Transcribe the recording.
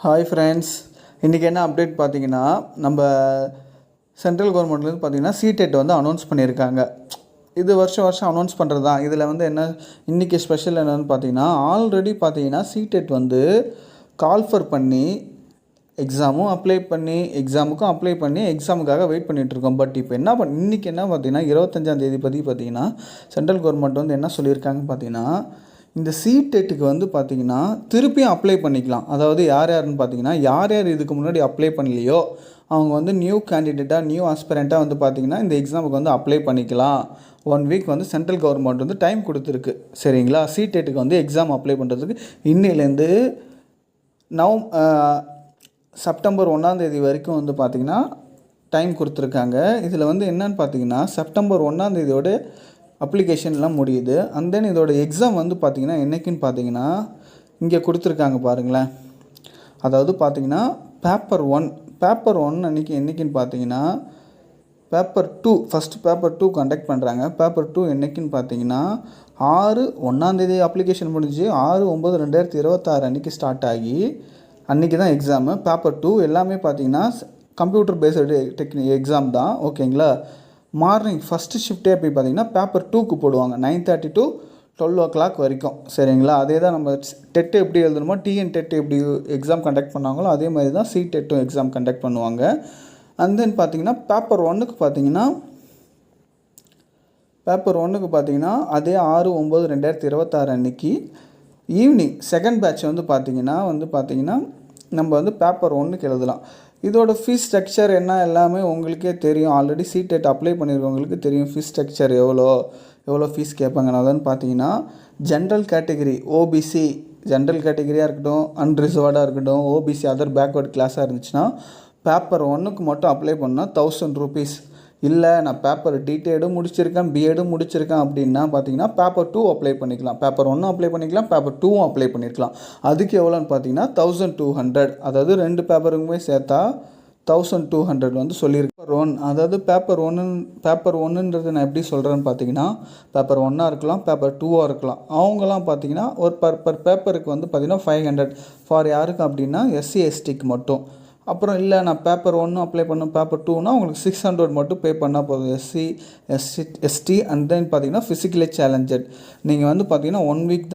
Hi friends, இன்றைக்கி என்ன update பார்த்தீங்கன்னா, நம்ம சென்ட்ரல் கவர்மெண்ட்லேருந்து பார்த்தீங்கன்னா சிடெட் வந்து அனௌன்ஸ் பண்ணியிருக்காங்க. இது வருஷம் வருஷம் அனௌன்ஸ் பண்ணுறது தான். இதில் வந்து என்ன இன்றைக்கி ஸ்பெஷல் என்னென்னு பார்த்தீங்கன்னா, ஆல்ரெடி பார்த்தீங்கன்னா சிடெட் வந்து கால்ஃபர் பண்ணி எக்ஸாமுக்கும் அப்ளை பண்ணி எக்ஸாமுக்காக வெயிட் பண்ணிகிட்ருக்கோம். பட் இப்போ இன்றைக்கி என்ன பார்த்தீங்கன்னா 25ஆம் தேதி பார்த்தீங்கன்னா சென்ட்ரல் கவர்மெண்ட் வந்து என்ன சொல்லியிருக்காங்க பார்த்தீங்கன்னா, இந்த சிடெட்டுக்கு வந்து பார்த்திங்கன்னா திருப்பியும் அப்ளை பண்ணிக்கலாம். அதாவது யாருன்னு பார்த்தீங்கன்னா, யார் இதுக்கு முன்னாடி அப்ளை பண்ணலையோ அவங்க வந்து நியூ கேண்டிடேட்டாக நியூ ஆஸ்பிரண்ட்டாக வந்து பார்த்திங்கன்னா இந்த எக்ஸாமுக்கு வந்து அப்ளை பண்ணிக்கலாம். 1 வீக் வந்து சென்ட்ரல் கவர்மெண்ட் வந்து டைம் கொடுத்துருக்கு. சரிங்களா? சிடெட்டுக்கு வந்து எக்ஸாம் அப்ளை பண்ணுறதுக்கு இன்னிலேருந்து செப்டம்பர் 1ஆம் தேதி வரைக்கும் வந்து பார்த்திங்கன்னா டைம் கொடுத்துருக்காங்க. இதில் வந்து என்னென்னு பார்த்தீங்கன்னா, செப்டம்பர் 1ஆம் தேதியோட அப்ளிகேஷன்லாம் முடியுது. அண்ட் தென் இதோட எக்ஸாம் வந்து பார்த்திங்கன்னா என்றைக்குன்னு பார்த்தீங்கன்னா இங்கே கொடுத்துருக்காங்க பாருங்களேன். அதாவது பார்த்திங்கன்னா பேப்பர் ஒன் அன்றைக்கி என்றைக்குன்னு பார்த்தீங்கன்னா பேப்பர் 2 ஃபஸ்ட்டு பேப்பர் 2 கண்டக்ட் பண்ணுறாங்க. பேப்பர் 2 என்றைக்குன்னு பார்த்தீங்கன்னா 1ஆம் தேதி அப்ளிகேஷன் முடிஞ்சு 6/9/2026 அன்றைக்கி ஸ்டார்ட் ஆகி அன்றைக்கி தான் எக்ஸாமு. பேப்பர் 2 எல்லாமே பார்த்திங்கன்னா கம்ப்யூட்டர் பேஸ்டு எக்ஸாம் தான். ஓகேங்களா? மார்னிங் ஃபஸ்ட்டு ஷிஃப்ட்டே போய் பார்த்திங்கன்னா பேப்பர் 2க்கு போடுவாங்க 9:30 to 12 o'clock வரைக்கும். சரிங்களா? அதே தான் நம்ம டெட்டு எப்படி எழுதணுமோ டிஎன் டெட் எப்படி எக்ஸாம் கண்டக்ட் பண்ணாங்களோ அதே மாதிரி தான் சிடெட்டும் எக்ஸாம் கண்டக்ட் பண்ணுவாங்க. அண்ட் தென் பார்த்திங்கன்னா பேப்பர் ஒன்றுக்கு பார்த்திங்கன்னா அதே 6/9/2026 அன்றைக்கி ஈவினிங் செகண்ட் பேட்ச் வந்து பார்த்திங்கன்னா நம்ம வந்து பேப்பர் 1க்கு எழுதலாம். இதோட ஃபீஸ் ஸ்ட்ரக்சர் என்ன எல்லாமே உங்களுக்கே தெரியும். ஆல்ரெடி சிடெட் அப்ளை பண்ணியிருக்கவங்களுக்கு தெரியும் ஃபீஸ் ஸ்ட்ரக்சர் எவ்வளோ ஃபீஸ் கேட்பாங்க. அதுன்னு பார்த்தீங்கன்னா ஜென்ரல் கேட்டகிரி ஓபிசி ஜென்ரல் கேட்டகிரியாக இருக்கட்டும், அன்ரிசர்வ்டாக இருக்கட்டும், ஓபிசி அதர் பேக்வர்ட் கிளாஸாக இருந்துச்சுன்னா பேப்பர் 1க்கு மட்டும் அப்ளை பண்ணால் 1000 rupees. இல்லை நான் பேப்பர் டிடேடும் முடிச்சிருக்கேன், பிஎடும் முடிச்சிருக்கேன் அப்படின்னா பார்த்தீங்கன்னா பேப்பர் 2 அப்ளை பண்ணிக்கலாம். பேப்பர் 1 அப்ளை பண்ணிக்கலாம், பேப்பர் 2 அப்ளை பண்ணியிருக்கலாம். அதுக்கு எவ்வளோன்னு பார்த்தீங்கன்னா 1200. அதாவது 2 பேப்பருக்குமே சேர்த்தா 1200 வந்து சொல்லியிருக்கேன். அதாவது பேப்பர் ஒன்றுன்றது நான் எப்படி சொல்கிறேன்னு பார்த்தீங்கன்னா பேப்பர் 1ஆக இருக்கலாம், பேப்பர் 2ஆக இருக்கலாம். அவங்களாம் பார்த்தீங்கன்னா ஒரு பர் பேப்பருக்கு வந்து பார்த்திங்கன்னா 500 ஃபார் யாருக்கு அப்படின்னா எஸ்சி எஸ்டிக்கு மட்டும். அப்புறம் இல்லை நான் பேப்பர் 1 அப்ளை பண்ண பேப்பர் 2னா உங்களுக்கு 600 மட்டும் பே பண்ணால் போதும். எஸ்சி எஸ்டி அண்ட் தென் பார்த்தீங்கன்னா ஃபிசிக்கலி சேலஞ்சட் நீங்கள் வந்து பார்த்தீங்கன்னா 1 வீக்